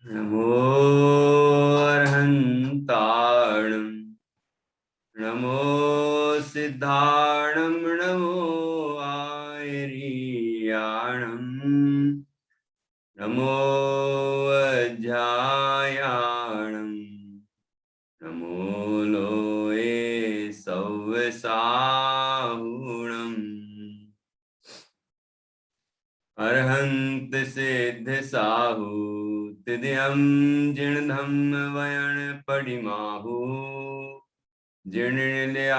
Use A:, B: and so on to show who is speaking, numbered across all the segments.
A: नमो अर्हन्ताणं नमो सिद्धाणं नमो आयर्याणं नमो अध्यायाणं नमो लोये सव्यसाहुणम् अर्हन्त सिद्ध साहु तिद्यं जिणधम वयण पडिमाहु जिणल्यायदिराय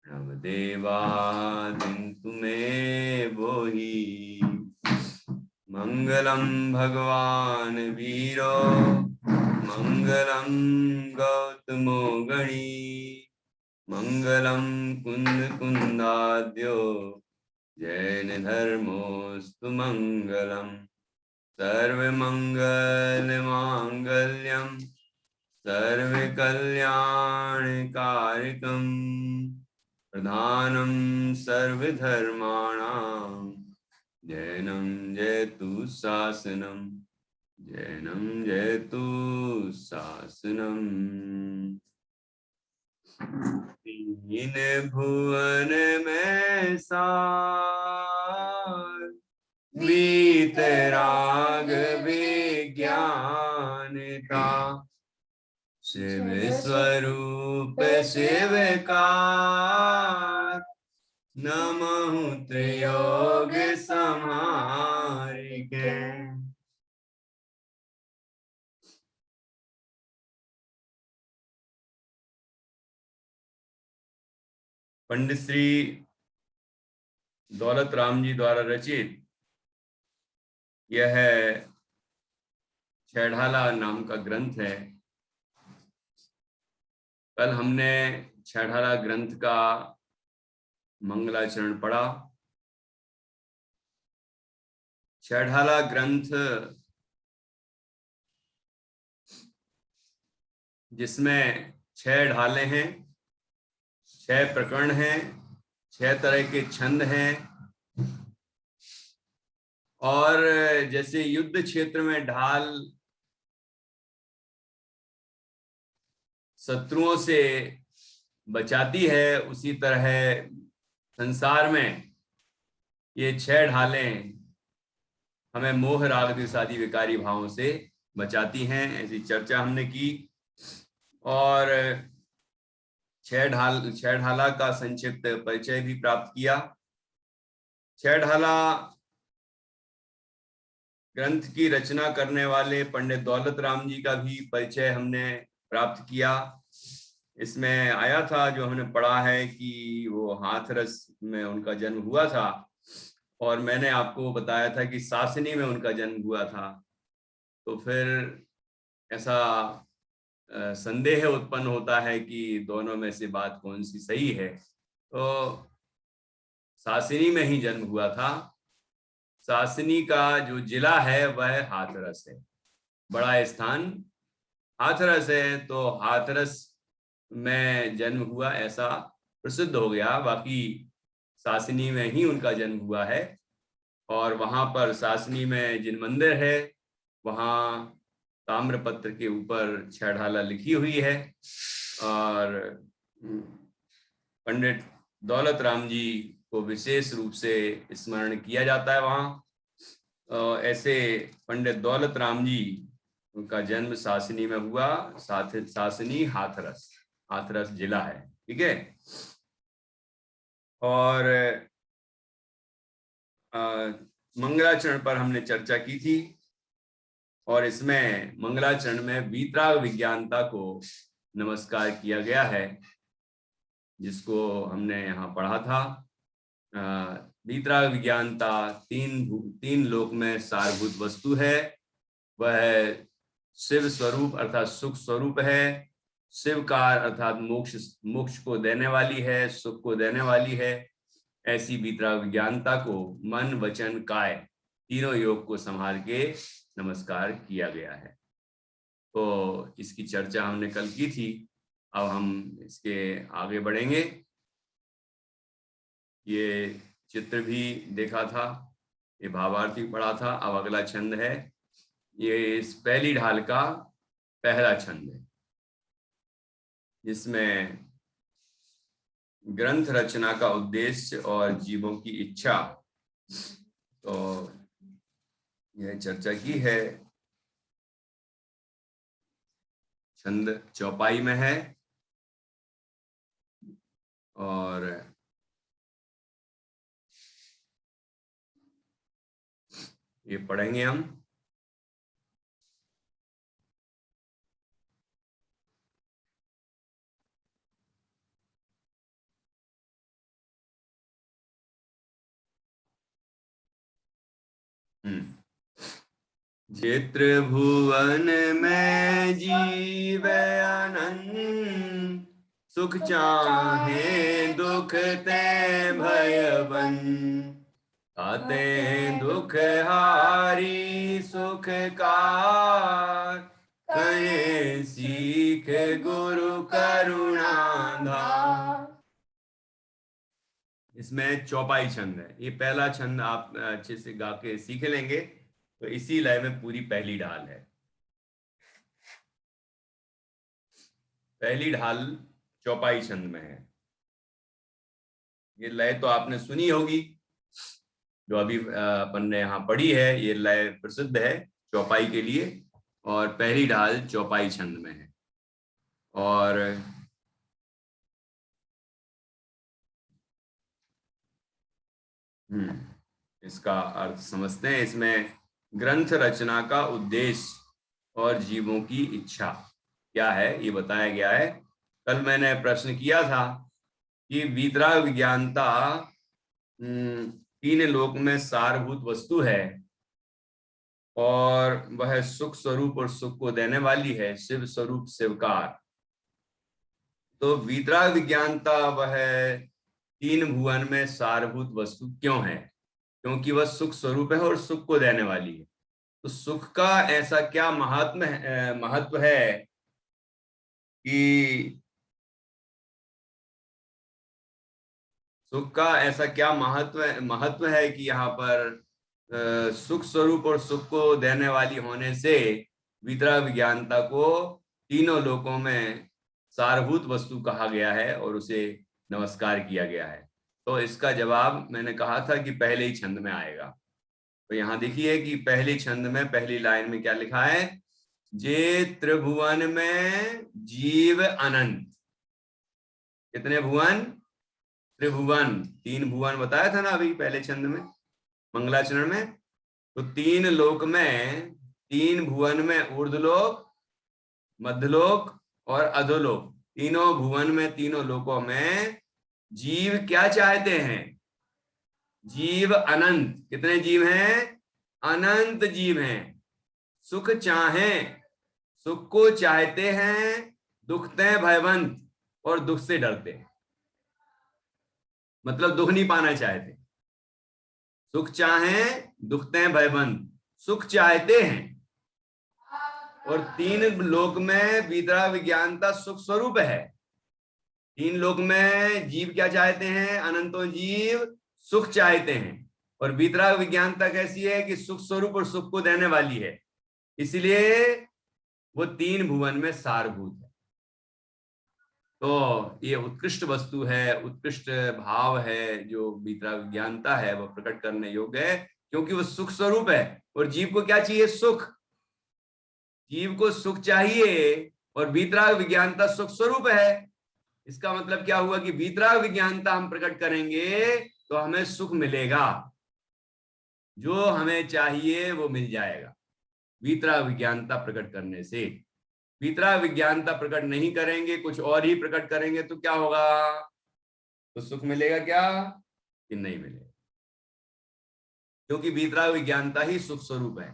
A: नवदेवादिं तुमे बोहि मंगलम भगवान वीरो मंगलम गौतमो गणी मंगलम कुंद कुंदाद्यो जैन धर्मोस्तु मंगलम सर्वमंगल मांगल्यम सर्वकल्याणकारकं प्रधानं सर्वधर्माणां जैनं जयतु शासनं जैनं जयतु शासनम्। तीन भुवन में सार वीतराग विज्ञान का शिव स्वरूप शिवकार नमः त्रियोग समारिके। पंडित श्री दौलत राम जी द्वारा रचित यह छेढ़ाला नाम का ग्रंथ है। कल हमने छेढ़ाला ग्रंथ का मंगलाचरण पढ़ा। छेढ़ाला ग्रंथ जिसमें 6 ढाले हैं, 6 प्रकरण हैं, 6 तरह के छंद हैं और जैसे युद्ध क्षेत्र में ढाल शत्रुओं से बचाती है, उसी तरह संसार में ये 6 ढालें हमें मोह राग द्वेष आदि विकारी भावों से बचाती हैं। ऐसी चर्चा हमने की और 6 ढाला का संक्षिप्त परिचय भी प्राप्त किया। 6 ढाला ग्रंथ की रचना करने वाले पंडित दौलत राम जी का भी परिचय हमने प्राप्त किया। इसमें आया था, जो हमने पढ़ा है कि वो हाथरस में उनका जन्म हुआ था और मैंने आपको बताया था कि सासनी में उनका जन्म हुआ था। तो फिर ऐसा संदेह उत्पन्न होता है कि दोनों में से बात कौन सी सही है। तो सासनी में ही जन्म हुआ था। सासनी का जो जिला है वह हाथरस है, बड़ा स्थान हाथरस है। तो हाथरस में जन्म हुआ ऐसा प्रसिद्ध हो गया। बाकी सासनी में ही उनका जन्म हुआ है और वहां पर सासनी में जिन मंदिर है वहां ताम्रपत्र के ऊपर छेढ़ाला लिखी हुई है और पंडित दौलत राम जी को विशेष रूप से स्मरण किया जाता है वहाँ। ऐसे पंडित दौलत राम जी उनका जन्म सासनी में हुआ। सासनी हाथरस, हाथरस जिला है, ठीक है। और मंगलाचरण पर हमने चर्चा की थी और इसमें मंगलाचरण में वीतराग विज्ञानता को नमस्कार किया गया है, जिसको हमने यहाँ पढ़ा था। वीतराग विज्ञानता तीन लोक में सारभूत वस्तु है। वह शिव स्वरूप अर्थात सुख स्वरूप है, शिवकार अर्थात मोक्ष को देने वाली है, सुख को देने वाली है। ऐसी वीतराग विज्ञानता को मन वचन काय तीनों योग को संभाल के नमस्कार किया गया है। तो इसकी चर्चा हमने कल की थी। अब हम इसके आगे बढ़ेंगे। ये चित्र भी देखा था, ये भावार्थी पढ़ा था। अब अगला छंद है, ये इस पहली ढाल का पहला छंद है, जिसमें ग्रंथ रचना का उद्देश्य और जीवों की इच्छा, तो यह चर्चा की है। छंद चौपाई में है और ये पढ़ेंगे हम। जे त्रिभुवन में जीव अनंत, सुख चाहे दुख ते भयवन, ताते दुख हारी सुख कार, कहे सीख गुरु करुणा धार। इसमें चौपाई छंद है। ये पहला छंद आप अच्छे से गा के सीख लेंगे तो इसी लय में पूरी पहली ढाल है। पहली ढाल चौपाई छंद में है। ये लय तो आपने सुनी होगी, जो अभी अपन ने यहाँ पढ़ी है। ये लय प्रसिद्ध है चौपाई के लिए, और पहली ढाल चौपाई छंद में है। और इसका अर्थ समझते हैं। इसमें ग्रंथ रचना का उद्देश्य और जीवों की इच्छा क्या है, ये बताया गया है। कल मैंने प्रश्न किया था कि वीतराग विज्ञानता 3 लोक में सारभूत वस्तु है, और वह सुख स्वरूप और सुख को देने वाली है, शिव स्वरूप शिवकार। तो वीतराग विज्ञानता वह 3 भुवन में सारभूत वस्तु क्यों है? क्योंकि वह सुख स्वरूप है और सुख को देने वाली है। तो सुख का ऐसा क्या महत्व है कि सुख का ऐसा क्या महत्व है कि यहाँ पर सुख स्वरूप और सुख को देने वाली होने से वीतराग विज्ञानता को तीनों लोकों में सारभूत वस्तु कहा गया है और उसे नमस्कार किया गया है। तो इसका जवाब मैंने कहा था कि पहले ही छंद में आएगा। तो यहाँ देखिए कि पहली छंद में पहली लाइन में क्या लिखा है, जे त्रिभुवन में जीव अनंत। कितने भुवन? त्रिभुवन, 3 भुवन बताया था ना अभी पहले छंद में, मंगलाचरण में। तो 3 लोक में, 3 भुवन में, ऊर्ध्वलोक, मध्यलोक और अधोलोक, तीनों भुवन में, तीनों लोकों में जीव क्या चाहते हैं? जीव अनंत। कितने जीव हैं? अनंत जीव हैं। सुख चाहें, सुख को चाहते हैं, दुखते भयवंत, और दुख से डरते हैं। मतलब दुख नहीं पाना चाहते। सुख चाहें, दुखते भयवंत, सुख चाहते हैं। और 3 लोक में वीतराग विज्ञानता सुख स्वरूप है। 3 लोक में जीव क्या चाहते हैं? अनंतों जीव सुख चाहते हैं। और वीतराग विज्ञानता कैसी है कि सुख स्वरूप और सुख को देने वाली है, इसलिए वो 3 भुवन में सारभूत है। तो ये उत्कृष्ट वस्तु है, उत्कृष्ट भाव है जो वीतराग विज्ञानता है, वो प्रकट करने योग्य है, क्योंकि वो सुख स्वरूप है। और जीव को क्या चाहिए? सुख। जीव को सुख चाहिए, और वीतराग विज्ञानता सुख स्वरूप है। इसका मतलब क्या हुआ कि वीतराग विज्ञानता हम प्रकट करेंगे तो हमें सुख मिलेगा, जो हमें चाहिए वो मिल जाएगा वीतराग विज्ञानता प्रकट करने से। वीतराग विज्ञानता प्रकट नहीं करेंगे, कुछ और ही प्रकट करेंगे, तो क्या होगा? तो सुख मिलेगा क्या कि नहीं मिलेगा? क्योंकि वीतराग विज्ञानता ही सुख स्वरूप है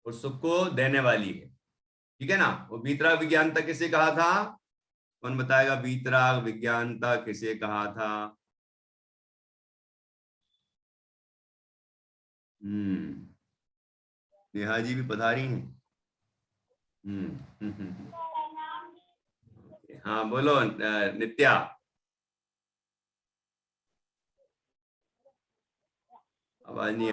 A: और सुख को देने वाली है। ठीक है ना? वो वीतराग विज्ञानता किसे कहा था? कौन बताएगा? वीतराग विज्ञानता किसे कहा था? नेहा जी भी पधारी हैं। हाँ बोलो नित्या। आवाज नहीं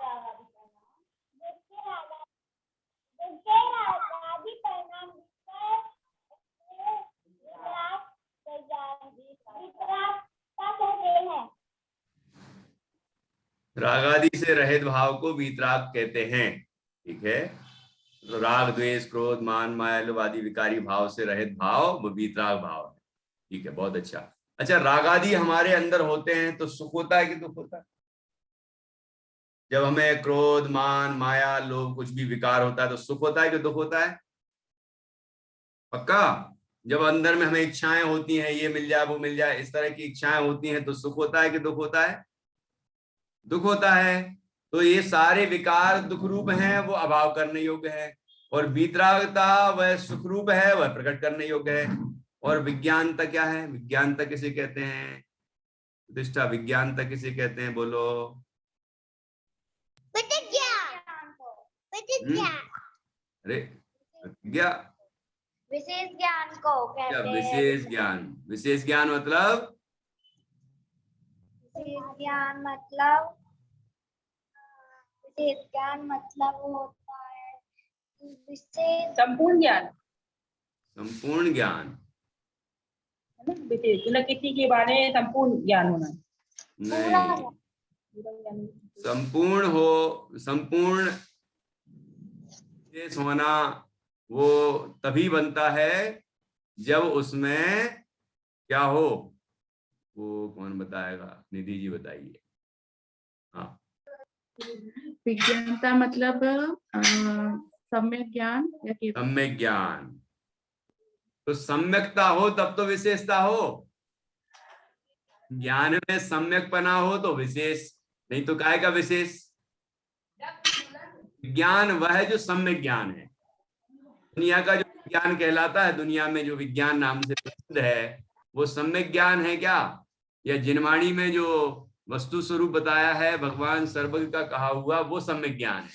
A: रागादि से रहित भाव को वीतराग कहते हैं। ठीक है, तो राग द्वेष क्रोध मान माया लोभ आदि विकारी भाव से रहित भाव वो वीतराग भाव है। ठीक है, बहुत अच्छा। अच्छा, रागादि हमारे अंदर होते हैं तो सुख होता है कि दुख होता है? जब हमें क्रोध मान माया लोभ कुछ भी विकार होता है तो सुख होता है कि दुख होता है? पक्का? जब अंदर में हमें इच्छाएं होती हैं, ये मिल जाए वो मिल जाए, इस तरह की इच्छाएं होती हैं तो सुख होता है कि दुख होता है? दुख होता है। तो ये सारे विकार दुख रूप हैं, वो अभाव करने योग्य है। और वीतरागता वह सुख रूप है, वह प्रकट करने योग्य है। और विज्ञानता क्या है? विज्ञानता किसे कहते हैं? प्रतिष्ठा, विज्ञानता किसे कहते हैं? बोलो। अरे विज्ञा
B: विशेष ज्ञान को कहते हैं।
A: विशेष ज्ञान। विशेष ज्ञान मतलब?
B: विशेष ज्ञान मतलब, विशेष ज्ञान मतलब होता है विशेष
C: संपूर्ण ज्ञान।
A: संपूर्ण ज्ञान
C: विशेष मतलब किसी के बारे में संपूर्ण ज्ञान होना।
A: नहीं, संपूर्ण हो, संपूर्ण विशेष होना वो तभी बनता है जब उसमें क्या हो। वो कौन बताएगा? निधि जी बताइए। हाँ,
D: विज्ञानता मतलब सम्यक ज्ञान या केवल
A: सम्यक ज्ञान। तो सम्यकता हो तब तो विशेषता हो। ज्ञान में सम्यकपना हो तो विशेष, नहीं तो काय का विशेष? ज्ञान वह है जो सम्यक ज्ञान है। दुनिया का जो ज्ञान कहलाता है, दुनिया में जो विज्ञान नाम से प्रसिद्ध है, वो सम्यक ज्ञान है क्या? या जिनवाणी में जो वस्तु स्वरूप बताया है भगवान सर्वज्ञ का कहा हुआ, वो सम्यक ज्ञान है।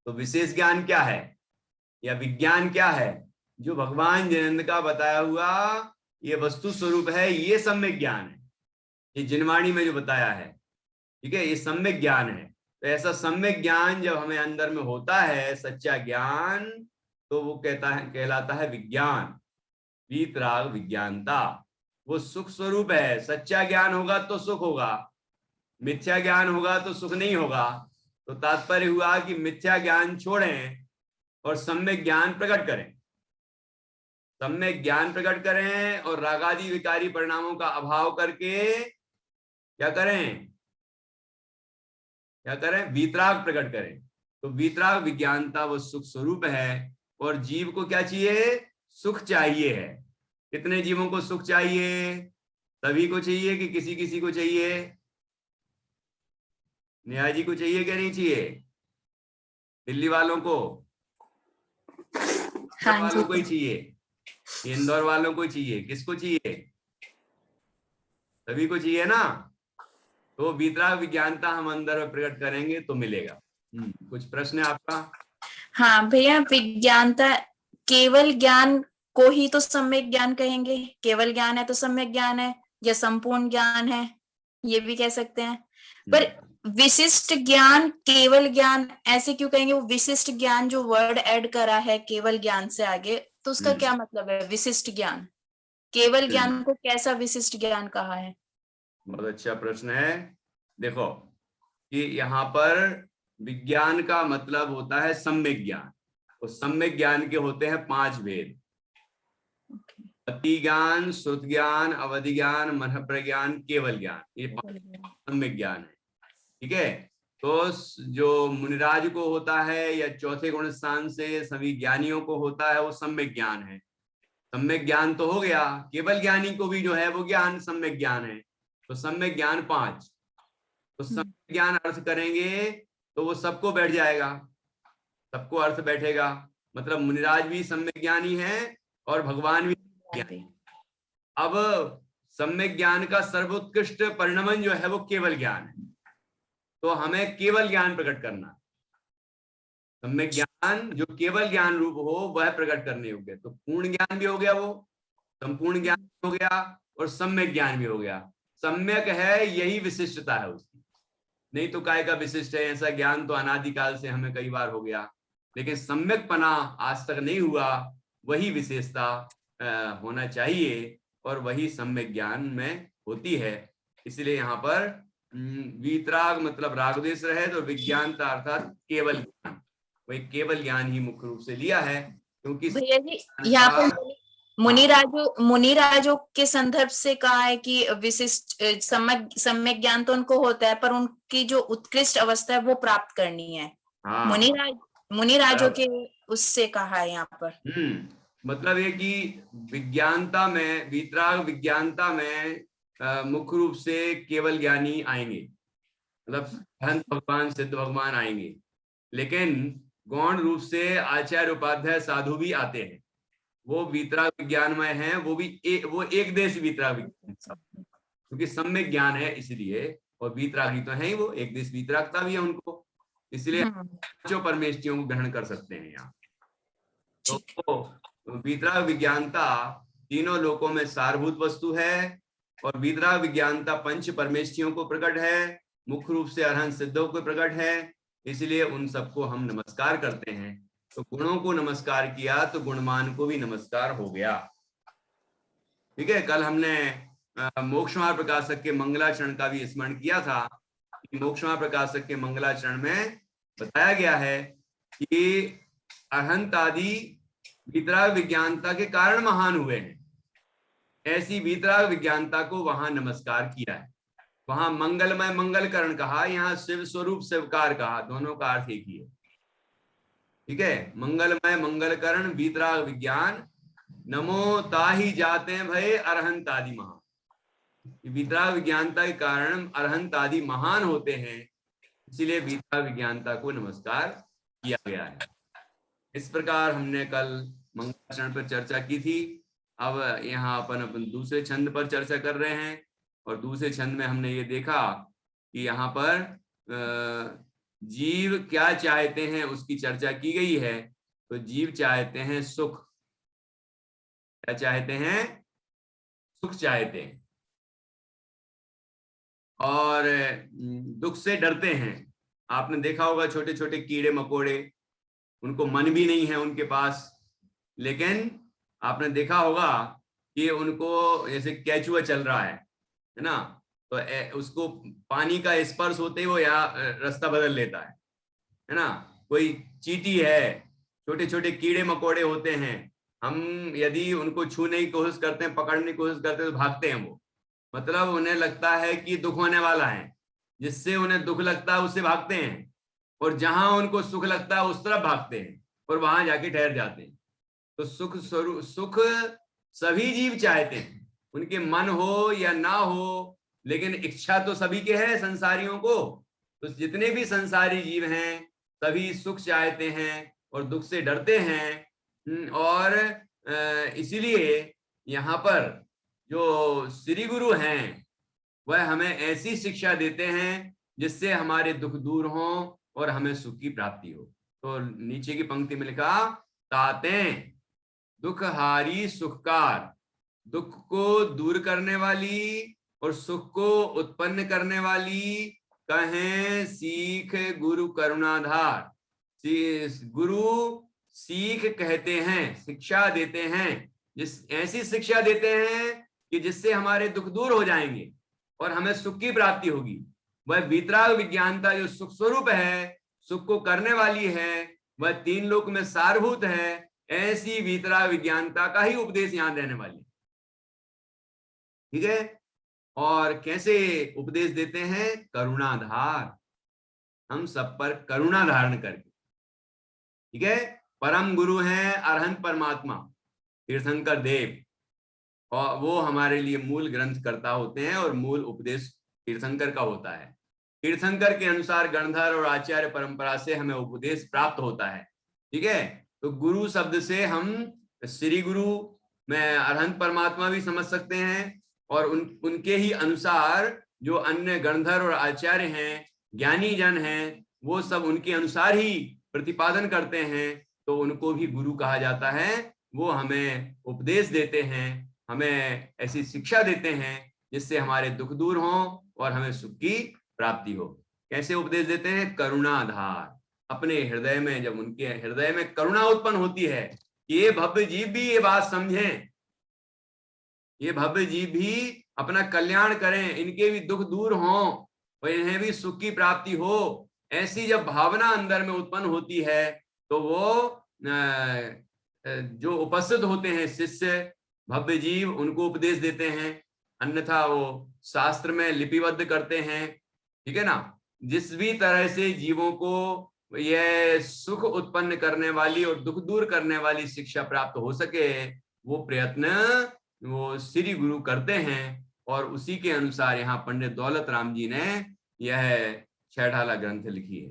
A: तो विशेष ज्ञान क्या है या विज्ञान क्या है? जो भगवान जिनेंद्र का बताया हुआ ये वस्तु स्वरूप है, ये सम्यक ज्ञान है। ये जिनवाणी में जो बताया है, ठीक है, ये सम्यक ज्ञान है। तो ऐसा सम्यक ज्ञान जब हमें अंदर में होता है, सच्चा ज्ञान, तो वो कहलाता है विज्ञान। वीतराग विज्ञानता, वो सुख स्वरूप है। सच्चा ज्ञान होगा तो सुख होगा, मिथ्या ज्ञान होगा तो सुख नहीं होगा। तो तात्पर्य हुआ कि मिथ्या ज्ञान छोड़ें और सम्यक ज्ञान प्रकट करें। सम्यक ज्ञान प्रकट करें और रागादि विकारी परिणामों का अभाव करके क्या करें? क्या करें? वीतराग प्रकट करें। तो वीतराग विज्ञानता वो सुख स्वरूप है। और जीव को क्या चाहिए? सुख चाहिए है। कितने जीवों को सुख चाहिए? सभी को चाहिए कि किसी किसी को चाहिए? नेहा जी को चाहिए क्या नहीं चाहिए? दिल्ली वालों को?
D: हाँ
A: वालों को ही चाहिए? इंदौर वालों को चाहिए? किसको चाहिए? सभी को चाहिए ना। तो वीतराग विज्ञानता हम अंदर में प्रकट करेंगे तो मिलेगा। कुछ प्रश्न है आपका?
D: हाँ भैया, विज्ञानता केवल ज्ञान को ही तो सम्यक ज्ञान कहेंगे? केवल ज्ञान है तो सम्यक ज्ञान है, या संपूर्ण ज्ञान है ये भी कह सकते हैं। पर विशिष्ट ज्ञान केवल ज्ञान ऐसे क्यों कहेंगे? वो विशिष्ट ज्ञान जो वर्ड ऐड करा है केवल ज्ञान से आगे, तो उसका क्या मतलब है? विशिष्ट ज्ञान, केवल ज्ञान को कैसा विशिष्ट ज्ञान कहा है?
A: बहुत अच्छा प्रश्न है। देखो कि यहाँ पर विज्ञान का मतलब होता है सम्यक ज्ञान। तो सम्यक ज्ञान के होते हैं 5 भेद। अति ज्ञान, श्रुत ज्ञान, अवधि ज्ञान, मन प्रज्ञान, केवल ज्ञान, ये 5 सम्यक ज्ञान है। ठीक है, तो जो मुनिराज को होता है या चौथे गुण स्थान से सभी ज्ञानियों को होता है, वो सम्यक ज्ञान है। सम्यक ज्ञान तो हो गया, केवल ज्ञानी को भी जो है वो ज्ञान सम्यक ज्ञान है। तो सम्यक ज्ञान 5। तो सम्यक ज्ञान अर्थ करेंगे तो वो सबको बैठ जाएगा, सबको अर्थ बैठेगा। मतलब मुनिराज भी सम्यक ज्ञानी है और भगवान भी ज्ञानी। अब सम्यक ज्ञान का सर्वोत्कृष्ट परिणमन जो है वो केवल ज्ञान है। तो हमें केवल ज्ञान प्रकट करना। सम्यक ज्ञान जो केवल ज्ञान रूप हो वह प्रकट करने योग्य। तो पूर्ण ज्ञान भी हो गया, वो संपूर्ण ज्ञान भी हो गया और सम्यक ज्ञान भी हो गया। सम्यक है यही विशिष्टता है उसकी, नहीं तो काय का विशिष्ट है? ऐसा ज्ञान तो अनादिकाल से हमें कई बार हो गया, लेकिन सम्यकपना आज तक नहीं हुआ। वही विशेषता होना चाहिए और वही सम्यक ज्ञान में होती है। इसलिए यहाँ पर वीतराग मतलब रागद्वेष रहित, और विज्ञानता अर्थात केवल ज्ञान। वही केवल ज्ञान ही मुख्य रूप से लिया है, क्योंकि
D: भैया जी यहाँ पर मुनिराजों के संदर्भ से कहा है कि विशिष्ट सम्यक ज्ञान तो उनको होता है, पर उनकी जो उत्कृष्ट अवस्था है वो प्राप्त करनी है।
A: हाँ,
D: मुनिराजों के उससे कहा है यहाँ पर।
A: मतलब ये कि विज्ञानता में, वीतराग विज्ञानता में मुख्य रूप से केवल ज्ञानी आएंगे, मतलब अहंत भगवान, सिद्ध भगवान आएंगे, लेकिन गौण रूप से आचार्य उपाध्याय साधु भी आते हैं। वो वीतराग विज्ञानमय हैं, वो भी वो एक देश वीतराग विज्ञान, क्योंकि सम्यक ज्ञान है इसलिए, और वीतरागी तो है ही, वो एक देश वीतरागता भी है उनको, इसलिए पांचों परमेष्टियों को ग्रहण कर सकते हैं यहाँ। तो वीतराग विज्ञानता तीनों लोकों में सारभूत वस्तु है, और वीतराग विज्ञानता पंच परमेष्टियों को प्रकट है, मुख्य रूप से अरहंत सिद्धों को प्रकट है, इसलिए उन सबको हम नमस्कार करते हैं। तो गुणों को नमस्कार किया तो गुणमान को भी नमस्कार हो गया। ठीक है, कल हमने मोक्षमार्ग प्रकाशक के मंगलाचरण का भी स्मरण किया था कि मोक्षमार्ग प्रकाशक के मंगलाचरण में बताया गया है कि अरहंत आदि वीतराग विज्ञानता के कारण महान हुए हैं, ऐसी वीतराग विज्ञानता को वहां नमस्कार किया है। वहां मंगलमय मंगलकरण कहा, यहाँ शिव स्वरूप शिवकार कहा, दोनों का अर्थ एक ही है। ठीक है, मंगलमय मंगलकरण वीतराग विज्ञान, नमो ताहि जाते भय अरहंत आदि महान। वीतराग विज्ञानता के कारण अरहंत आदि महान होते हैं, इसीलिए वीतराग विज्ञानता को नमस्कार किया गया है। इस प्रकार हमने कल मंगलाचरण पर चर्चा की थी। अब यहाँ अपन दूसरे छंद पर चर्चा कर रहे हैं, और दूसरे छंद में हमने ये देखा कि यहाँ पर जीव क्या चाहते हैं उसकी चर्चा की गई है। तो जीव चाहते हैं सुख। क्या चाहते हैं? सुख चाहते हैं, और दुख से डरते हैं। आपने देखा होगा छोटे छोटे कीड़े मकोड़े, उनको मन भी नहीं है उनके पास, लेकिन आपने देखा होगा कि उनको, जैसे केचुआ चल रहा है ना, तो उसको पानी का स्पर्श होते ही वो यहाँ रास्ता बदल लेता है ना। कोई चींटी है, छोटे छोटे कीड़े मकोड़े होते हैं, हम यदि उनको छूने की कोशिश करते हैं, पकड़ने की कोशिश करते हैं, तो भागते हैं वो, मतलब उन्हें लगता है कि दुख होने वाला है, जिससे उन्हें दुख लगता है उससे भागते हैं, और जहां उनको सुख लगता है उस तरफ भागते हैं, और वहां जाके ठहर जाते हैं। तो सुख स्वरूप, सुख सभी जीव चाहते हैं, उनके मन हो या ना हो, लेकिन इच्छा तो सभी के है संसारियों को। तो जितने भी संसारी जीव हैं सभी सुख चाहते हैं और दुख से डरते हैं। और इसीलिए यहाँ पर जो श्री गुरु हैं वह हमें ऐसी शिक्षा देते हैं जिससे हमारे दुख दूर हो और हमें सुख की प्राप्ति हो। तो नीचे की पंक्ति में लिखा, तातें दुख हारी सुखकार, दुख को दूर करने वाली और सुख को उत्पन्न करने वाली कहें सीख गुरु करुणाधार। गुरु सीख कहते हैं, शिक्षा देते हैं, ऐसी शिक्षा देते हैं कि जिससे हमारे दुख दूर हो जाएंगे और हमें सुख की प्राप्ति होगी। वह वीतराग विज्ञानता जो सुख स्वरूप है, सुख को करने वाली है, वह तीन लोक में सारभूत है, ऐसी वीतराग विज्ञानता का ही उपदेश यहाँ देने वाली। ठीक है, और कैसे उपदेश देते हैं? करुणाधार, हम सब पर करुणा धारण करके। ठीक है, परम गुरु हैं अरहंत परमात्मा तीर्थंकर देव, और वो हमारे लिए मूल ग्रंथ कर्ता होते हैं, और मूल उपदेश तीर्थंकर का होता है। तीर्थंकर के अनुसार गणधर और आचार्य परंपरा से हमें उपदेश प्राप्त होता है। ठीक है, तो गुरु शब्द से हम श्री गुरु में अरहंत परमात्मा भी समझ सकते हैं, और उनके ही अनुसार जो अन्य गणधर और आचार्य हैं, ज्ञानी जन हैं, वो सब उनके अनुसार ही प्रतिपादन करते हैं, तो उनको भी गुरु कहा जाता है। वो हमें उपदेश देते हैं, हमें ऐसी शिक्षा देते हैं जिससे हमारे दुख दूर हो और हमें सुख की प्राप्ति हो। कैसे उपदेश देते हैं? करुणाधार। अपने हृदय में, जब उनके हृदय में करुणा उत्पन्न होती है कि ये भव्य जीव भी ये बात समझें, ये भव्य जीव भी अपना कल्याण करें, इनके भी दुख दूर हों, और इन्हें भी सुख की प्राप्ति हो, ऐसी जब भावना अंदर में उत्पन्न होती है तो वो जो उपस्थित होते हैं शिष्य भव्य जीव उनको उपदेश देते हैं, अन्यथा वो शास्त्र में लिपिबद्ध करते हैं, ठीक है ना। जिस भी तरह से जीवों को यह सुख उत्पन्न करने वाली और दुख दूर करने वाली शिक्षा प्राप्त हो सके, वो प्रयत्न वो श्री गुरु करते हैं। और उसी के अनुसार यहाँ पंडित दौलत राम जी ने यह छहठाला ग्रंथ लिखी है।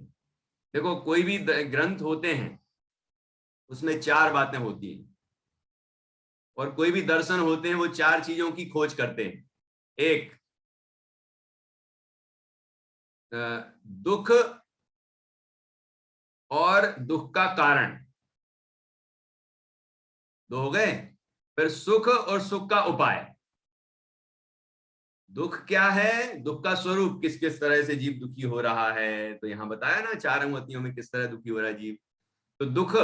A: देखो, कोई भी ग्रंथ होते हैं उसमें 4 बातें होती हैं, और कोई भी दर्शन होते हैं वो 4 चीजों की खोज करते हैं। एक, दुख और दुख का कारण, 2 हो गए। फिर सुख और सुख का उपाय। दुख क्या है, दुख का स्वरूप, किस किस तरह से जीव दुखी हो रहा है, तो यहां बताया ना 4 अंगवतियों में किस तरह दुखी हो रहा है जीव। तो दुख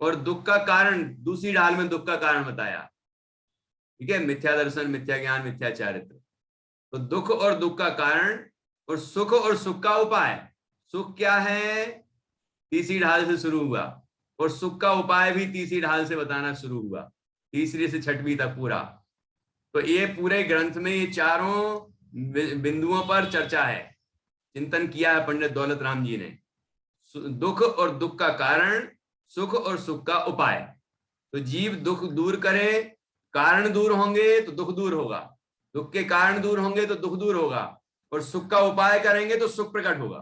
A: और दुख का कारण, दूसरी ढाल में दुख का कारण बताया, ठीक है, मिथ्या दर्शन, मिथ्या ज्ञान, मिथ्या चारित्र। तो दुख और दुख का कारण, और सुख का उपाय। सुख क्या है, तीसरी ढाल से शुरू हुआ, और सुख का उपाय भी तीसरी ढाल से बताना शुरू हुआ, तीसरी से 6वीं तक पूरा। तो ये पूरे ग्रंथ में ये 4 बिंदुओं पर चर्चा है, चिंतन किया है पंडित दौलत राम जी ने। दुख और दुख का कारण, सुख और सुख का उपाय। तो जीव दुख दूर करे, कारण दूर होंगे तो दुख दूर होगा, दुख के कारण दूर होंगे तो दुख दूर होगा, और सुख का उपाय करेंगे तो सुख प्रकट होगा।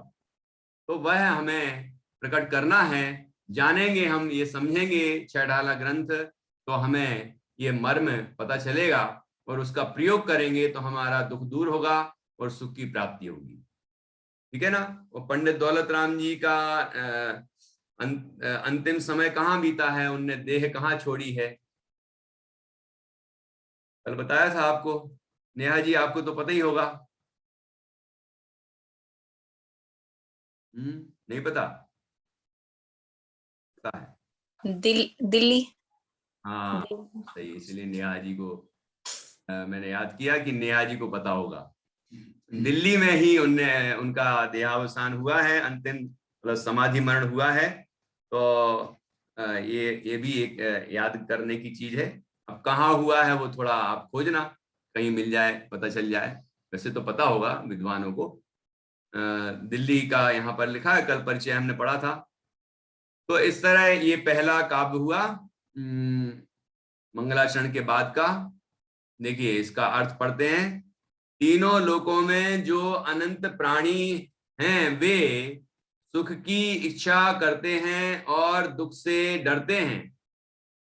A: तो वह हमें प्रकट करना है, जानेंगे हम, ये समझेंगे छहठाला ग्रंथ, तो हमें ये मर्म पता चलेगा, और उसका प्रयोग करेंगे तो हमारा दुख दूर होगा और सुख की प्राप्ति होगी, ठीक है ना। और पंडित दौलत राम जी का अंतिम समय कहाँ बीता है, उनने देह कहाँ छोड़ी है, कल बताया था आपको। नेहा जी, आपको तो पता ही होगा। नहीं पता? पता है?
D: दिल्ली।
A: हाँ सही, इसलिए नेहा जी को मैंने याद किया कि नेहा जी को पता होगा। दिल्ली में ही उनका देहावसान हुआ है, अंतिम मतलब समाधि मरण हुआ है। तो ये भी एक याद करने की चीज है। अब कहाँ हुआ है वो थोड़ा आप खोजना, कहीं मिल जाए, पता चल जाए। वैसे तो पता होगा विद्वानों को। दिल्ली का यहाँ पर लिखा है, कल परिचय हमने पढ़ा था। तो इस तरह ये पहला काव्य हुआ मंगलाचरण के बाद का। देखिए इसका अर्थ पढ़ते हैं। तीनों लोकों में जो अनंत प्राणी हैं वे सुख की इच्छा करते हैं और दुख से डरते हैं,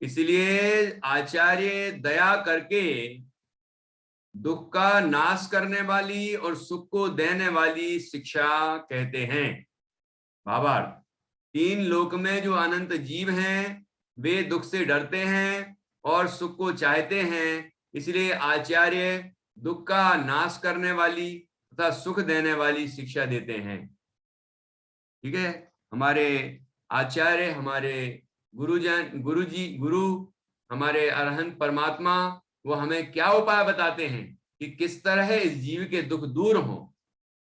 A: इसलिए आचार्य दया करके दुख का नाश करने वाली और सुख को देने वाली शिक्षा कहते हैं। भावार्थ, 3 लोक में जो अनंत जीव हैं वे दुख से डरते हैं और सुख को चाहते हैं, इसलिए आचार्य दुख का नाश करने वाली तथा सुख देने वाली शिक्षा देते हैं। ठीक है, हमारे आचार्य, हमारे गुरु हमारे अरहंत परमात्मा, वो हमें क्या उपाय बताते हैं कि किस तरह इस जीव के दुख दूर हो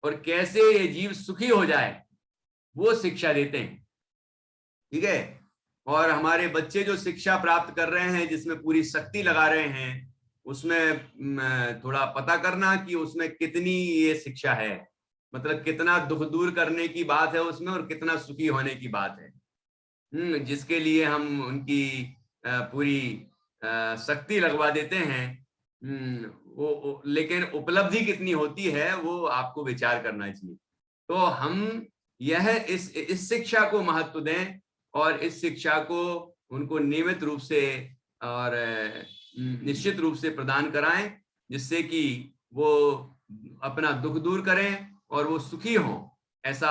A: और कैसे ये जीव सुखी हो जाए, वो शिक्षा देते हैं। ठीक है, और हमारे बच्चे जो शिक्षा प्राप्त कर रहे हैं, जिसमें पूरी शक्ति लगा रहे हैं, उसमें थोड़ा पता करना कि उसमें कितनी ये शिक्षा है, मतलब कितना दुख दूर करने की बात है उसमें और कितना सुखी होने की बात है। जिसके लिए हम उनकी पूरी शक्ति लगवा देते हैं, वो लेकिन उपलब्धि कितनी होती है वो आपको विचार करना चाहिए। तो हम इस शिक्षा को महत्व दें और इस शिक्षा को उनको नियमित रूप से और निश्चित रूप से प्रदान कराएं, जिससे कि वो अपना दुख दूर करें और वो सुखी हों। ऐसा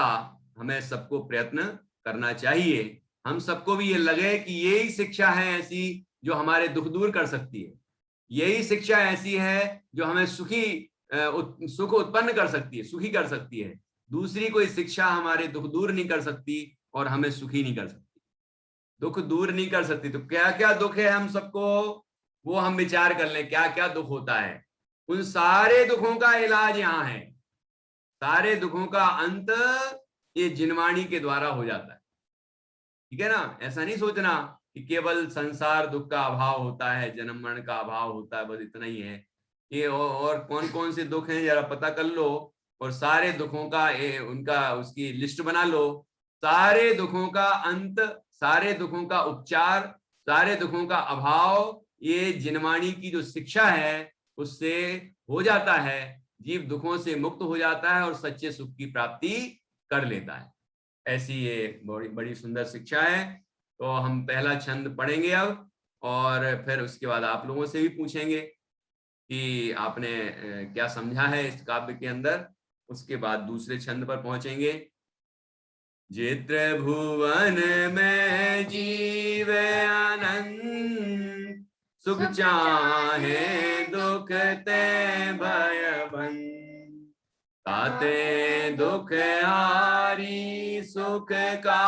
A: हमें सबको प्रयत्न करना चाहिए। हम सबको भी ये लगे कि यही शिक्षा है ऐसी जो हमारे दुख दूर कर सकती है, यही शिक्षा ऐसी है जो हमें सुख उत्पन्न कर सकती है, सुखी कर सकती है। दूसरी कोई शिक्षा हमारे दुख दूर नहीं कर सकती और हमें सुखी नहीं कर सकती, दुख दूर नहीं कर सकती। तो क्या क्या दुख है हम सबको, वो हम विचार कर लें, क्या क्या दुख होता है। उन सारे दुखों का इलाज यहाँ है। सारे दुखों का अंत ये जिनवाणी के द्वारा हो जाता है। ठीक है ना, ऐसा नहीं सोचना कि केवल संसार दुख का अभाव होता है, जन्म मरण का अभाव होता है, बस इतना ही है। ये और कौन कौन से दुख हैं जरा पता कर लो, और सारे दुखों का उनका उसकी लिस्ट बना लो। सारे दुखों का अंत, सारे दुखों का उपचार, सारे दुखों का अभाव ये जिनवाणी की जो शिक्षा है उससे हो जाता है। जीव दुखों से मुक्त हो जाता है और सच्चे सुख की प्राप्ति कर लेता है। ऐसी ये बड़ी बड़ी सुंदर शिक्षा है। तो हम पहला छंद पढ़ेंगे अब, और फिर उसके बाद आप लोगों से भी पूछेंगे कि आपने क्या समझा है इस काव्य के अंदर। उसके बाद दूसरे छंद पर पहुंचेंगे। जेत्र भुवन में जीव आनंद, सुख चाहे दुख ते भय बंद, ताते दुख हारी सुख का,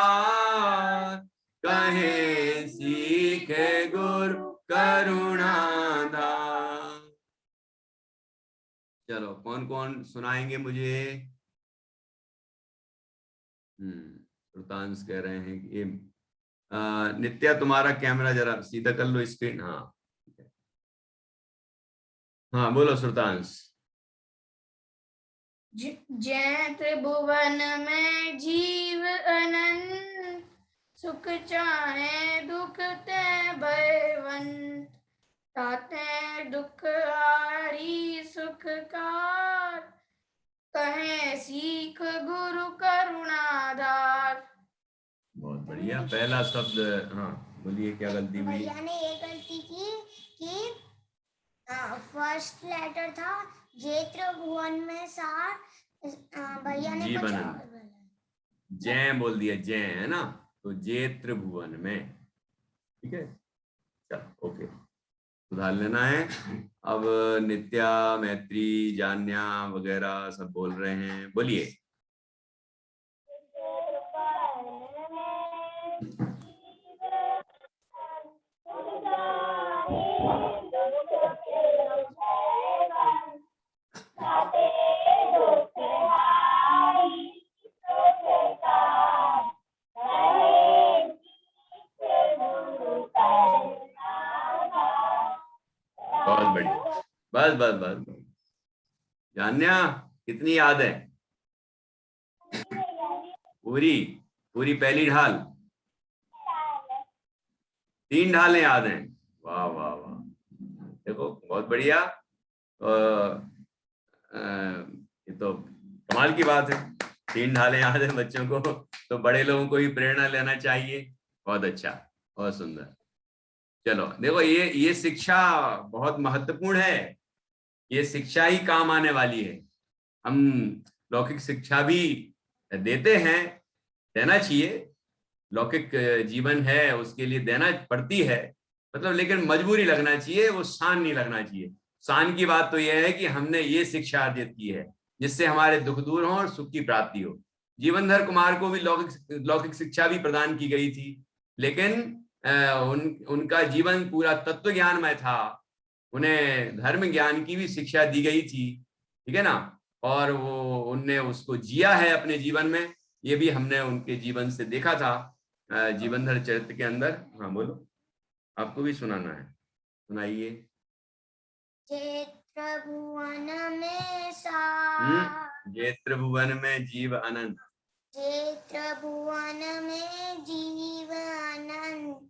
A: कहे सीखे गुरु करुणा दान। चलो कौन कौन सुनाएंगे मुझे? श्रुतांश कह रहे हैं कि ये नित्या तुम्हारा कैमरा जरा सीधा कर लो स्क्रीन। हाँ हाँ बोलो श्रुतांश।
B: जय त्रिभुवन में जीव अनंत, सुख चाहे दुख ते भयवंत, ताते दुख हारी सुख कार, कहे सीख गुरु करुणाधार।
A: बहुत बढ़िया। पहला शब्द, हाँ बोलिए क्या गलती हुई?
B: भैया ने ये गलती की कि फर्स्ट लेटर था जेत्र भुवन में सार, भैया ने कुछ और बोला,
A: जय बोल दिया, जय है ना, तो जेत्र भुवन में। ठीक है, चलो ओके, सुधार लेना है। अब नित्या, मैत्री, जान्या वगैरह सब बोल रहे हैं, बोलिए। बहुत बढ़िया, बस बस बस बस। जान्या कितनी याद है? पूरी पूरी पहली ढाल, 3 ढालें याद हैं। वाह वाह वाह, देखो बहुत बढ़िया। ये तो कमाल की बात है, 3 ढालें याद है बच्चों को, तो बड़े लोगों को भी प्रेरणा लेना चाहिए। बहुत अच्छा, बहुत सुंदर। चलो देखो, ये शिक्षा बहुत महत्वपूर्ण है, ये शिक्षा ही काम आने वाली है। हम लौकिक शिक्षा भी देते हैं, देना चाहिए, लौकिक जीवन है उसके लिए देना पड़ती है, मतलब, लेकिन मजबूरी लगना चाहिए, वो शान नहीं लगना चाहिए। शान की बात तो यह है कि हमने ये शिक्षा अर्जित की है जिससे हमारे दुख दूर हो और सुख की प्राप्ति हो। जीवनधर कुमार को भी लौकिक शिक्षा भी प्रदान की गई थी, लेकिन उनका जीवन पूरा तत्व ज्ञानमय था, उन्हें धर्म ज्ञान की भी शिक्षा दी गई थी। ठीक है ना, और वो उनने उसको जिया है अपने जीवन में, ये भी हमने उनके जीवन से देखा था जीवनधर चरित्र के अंदर। हाँ बोलो, आपको भी सुनाना है, सुनाइए।
B: जेत्र भुवन में सार,
A: जेत्र भुवन में जीव अनंत,
B: जेत्र भुवन में जीव अनंत,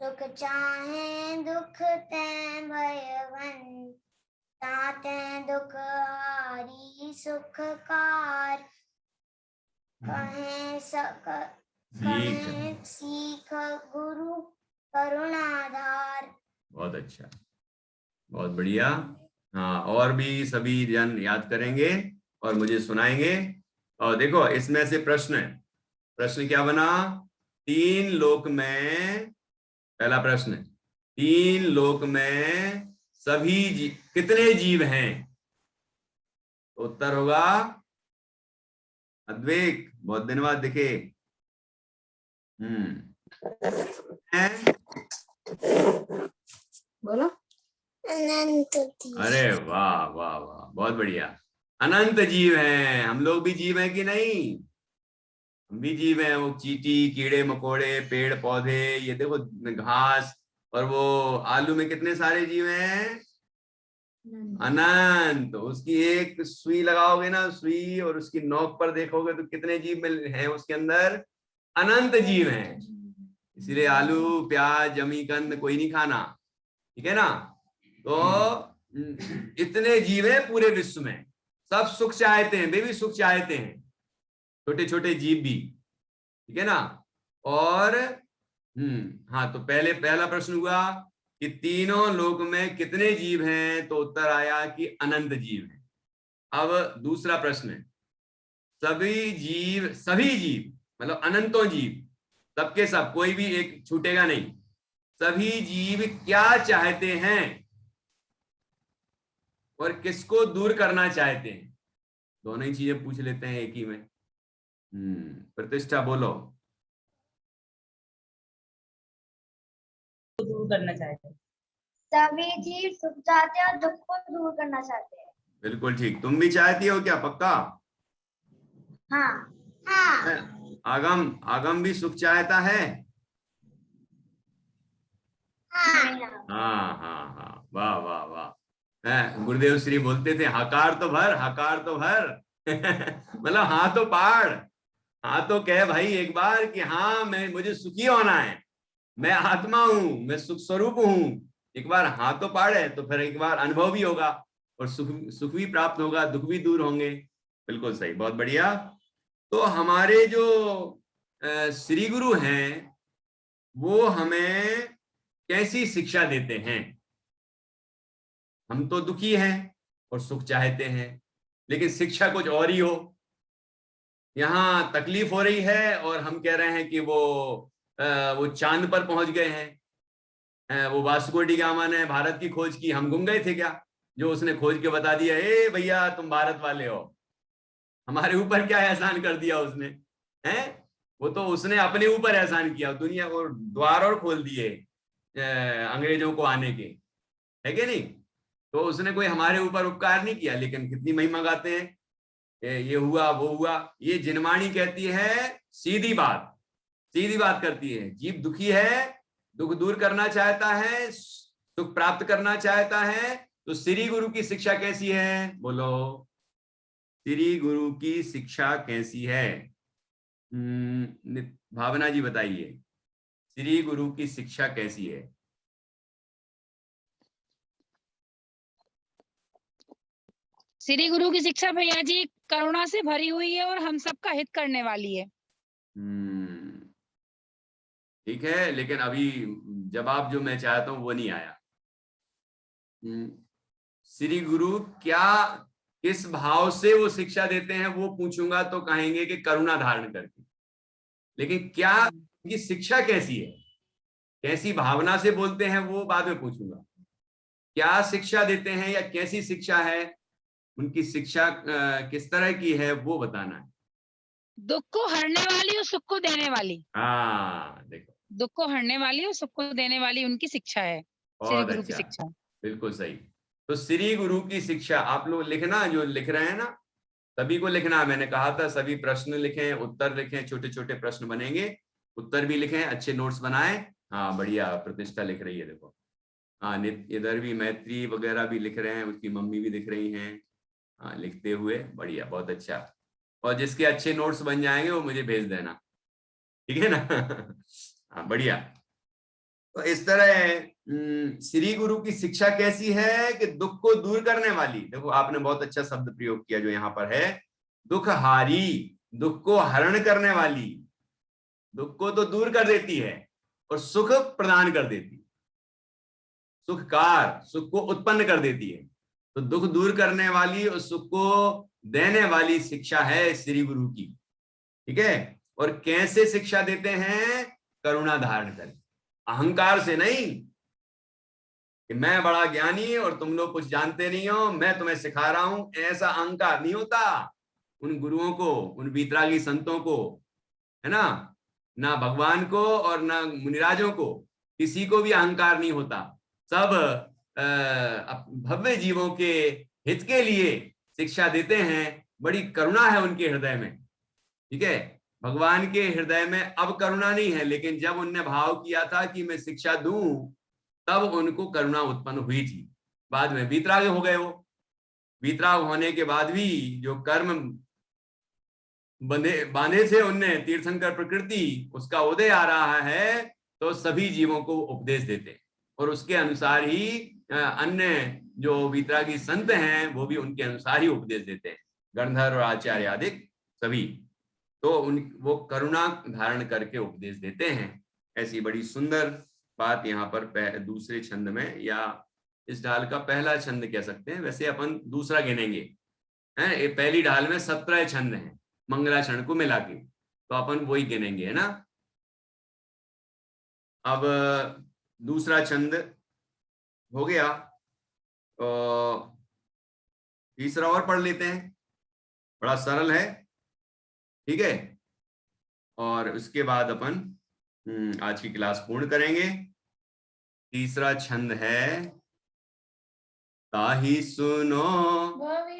B: सुख चाहे दुख ते भयवंत, ताते दुख हारी सुख कार, कहे सीख गुरु करुणाधार। बहुत
A: अच्छा, बहुत बढ़िया। हाँ, और भी सभी जन याद करेंगे और मुझे सुनाएंगे। और देखो इसमें से प्रश्न है, प्रश्न क्या बना? 3 लोक में, पहला प्रश्न, 3 लोक में सभी कितने जीव हैं? तो उत्तर होगा अद्वैत, बहुत दिन बाद दिखे।
B: बोलो। अनंत।
A: अरे वाह वाह वाह, बहुत बढ़िया। अनंत जीव हैं। हम लोग भी जीव हैं कि नहीं? हम भी जीव हैं। वो चींटी, कीड़े मकोड़े, पेड़ पौधे, ये देखो घास, और वो आलू में कितने सारे जीव हैं? अनंत। उसकी एक सुई लगाओगे ना, सुई, और उसकी नोक पर देखोगे तो कितने जीव हैं उसके अंदर? अनंत जीव हैं। इसीलिए आलू, प्याज, जमीकंद कोई नहीं खाना, ठीक है ना? तो इतने जीव हैं पूरे विश्व में, सब सुख चाहते हैं, वे भी सुख चाहते हैं, छोटे छोटे जीव भी, ठीक है ना? और हाँ, तो पहला प्रश्न हुआ कि तीनों लोक में कितने जीव हैं, तो उत्तर आया कि अनंत जीव हैं। अब दूसरा प्रश्न है, सभी जीव मतलब अनंतों जीव, सबके सब, कोई भी एक छूटेगा नहीं, सभी जीव क्या चाहते हैं और किसको दूर करना चाहते हैं? दोनों ही चीजें पूछ लेते हैं एक ही में। प्रतिष्ठा बोलो।
C: दूर करना चाहते हैं।
B: सभी जीव सुख चाहते हैं और दुख को दूर करना चाहते हैं।
A: बिल्कुल ठीक। तुम भी चाहती हो क्या? पक्का?
B: हाँ हाँ।
A: आगम भी सुख चाहता है।
B: हाँ
A: हाँ हाँ हाँ, वाह वाह वाह। गुरुदेव श्री बोलते थे, हकार तो भर, हकार तो भर। मतलब हाँ तो पाड़, हाँ तो कह भाई एक बार कि हाँ मुझे सुखी होना है, मैं आत्मा हूं, मैं सुख स्वरूप हूं। एक बार हाँ तो पाड़ है, तो फिर एक बार अनुभव भी होगा और सुख भी प्राप्त होगा, दुख भी दूर होंगे। बिल्कुल सही, बहुत बढ़िया। तो हमारे जो श्री गुरु हैं वो हमें कैसी शिक्षा देते हैं? हम तो दुखी हैं और सुख चाहते हैं, लेकिन शिक्षा कुछ और ही हो। यहाँ तकलीफ हो रही है और हम कह रहे हैं कि वो चांद पर पहुंच गए हैं। वो वास्को डी गामा ने भारत की खोज की, हम गुम गए थे क्या? जो उसने खोज के बता दिया, ए भैया तुम भारत वाले हो, हमारे ऊपर क्या एहसान कर दिया उसने, हैं? वो तो उसने अपने ऊपर एहसान किया, दुनिया और द्वार और खोल दिए अंग्रेजों को आने के, है कि नहीं? तो उसने कोई हमारे ऊपर उपकार नहीं किया, लेकिन कितनी महिमा गाते हैं, ये हुआ वो हुआ। ये जिनवाणी कहती है सीधी बात करती है। जीव दुखी है, दुख दूर करना चाहता है, सुख प्राप्त करना चाहता है, तो श्री गुरु की शिक्षा कैसी है? बोलो, श्री गुरु की शिक्षा कैसी है? भावना जी बताइए, श्री गुरु की शिक्षा कैसी है?
E: श्री गुरु की शिक्षा भैया जी करुणा से भरी हुई है और हम सबका हित करने वाली है।
A: ठीक है, लेकिन अभी जवाब जो मैं चाहता हूं वो नहीं आया। श्री गुरु क्या, किस भाव से वो शिक्षा देते हैं वो पूछूंगा तो कहेंगे कि करुणा धारण करके, लेकिन क्या उनकी शिक्षा कैसी है, कैसी भावना से बोलते हैं, वो बाद में पूछूंगा। क्या शिक्षा देते हैं या कैसी शिक्षा है, उनकी शिक्षा किस तरह की है, वो बताना है।
E: दुख को हरने वाली और सुख को देने वाली।
A: हाँ देखो,
E: दुख को हरने वाली और सुख को देने वाली उनकी शिक्षा है, श्री गुरु की शिक्षा।
A: बिल्कुल सही। तो श्री गुरु की शिक्षा आप लोग लिखना, जो लिख रहे हैं ना, सभी को लिखना। मैंने कहा था सभी प्रश्न लिखें, उत्तर लिखें, छोटे छोटे प्रश्न बनेंगे, उत्तर भी लिखें, अच्छे नोट्स बनाएं। हाँ बढ़िया, प्रतिष्ठा लिख रही है देखो। हाँ, इधर भी मैत्री वगैरह भी लिख रहे हैं, उसकी मम्मी भी दिख रही हैं। हाँ, लिखते हुए, बढ़िया, बहुत अच्छा। और जिसके अच्छे नोट्स बन जाएंगे वो मुझे भेज देना, ठीक है ना? हाँ बढ़िया। तो इस तरह श्री गुरु की शिक्षा कैसी है कि दुख को दूर करने वाली। देखो आपने बहुत अच्छा शब्द प्रयोग किया जो यहाँ पर है, दुख हारी, दुख को हरण करने वाली, दुख को तो दूर कर देती है और सुख प्रदान कर देती है, सुखकार, सुख को उत्पन्न कर देती है। तो दुख दूर करने वाली और सुख को देने वाली शिक्षा है श्री गुरु की, ठीक है? और कैसे शिक्षा देते हैं? करुणा धारण कर, अहंकार से नहीं कि मैं बड़ा ज्ञानी और तुम लोग कुछ जानते नहीं हो, मैं तुम्हें सिखा रहा हूं, ऐसा अहंकार नहीं होता उन गुरुओं को, उन बीतरागी संतों को, है ना भगवान को और ना मुनिराजों को, किसी को भी अहंकार नहीं होता। सब भव्य जीवों के हित के लिए शिक्षा देते हैं, बड़ी करुणा है उनके हृदय में। ठीक है, भगवान के हृदय में अब करुणा नहीं है, लेकिन जब उनने भाव किया था कि मैं शिक्षा दूं, तब उनको करुणा उत्पन्न हुई थी। बाद में वीतराग हो गए। वो वीतराग होने के बाद भी जो कर्म बांधे थे उनने, तीर्थंकर प्रकृति, उसका उदय आ रहा है, तो सभी जीवों को उपदेश देते और उसके अनुसार ही अन्य जो वीतरागी संत हैं वो भी उनके अनुसार ही उपदेश देते हैं, गणधर और आचार्य आदि सभी। तो वो करुणा धारण करके उपदेश देते हैं। ऐसी बड़ी सुंदर बात यहाँ पर दूसरे छंद में, या इस ढाल का पहला छंद कह सकते हैं, वैसे अपन दूसरा गिनेंगे हैं। पहली ढाल में 17 छंद हैं मंगलाचरण को मिला के, तो अपन वही गिनेंगे, है ना। अब दूसरा छंद हो गया, तीसरा और पढ़ लेते हैं, बड़ा सरल है। ठीक है, और उसके बाद अपन आज की क्लास पूर्ण करेंगे। तीसरा छंद है, ताहि सुनो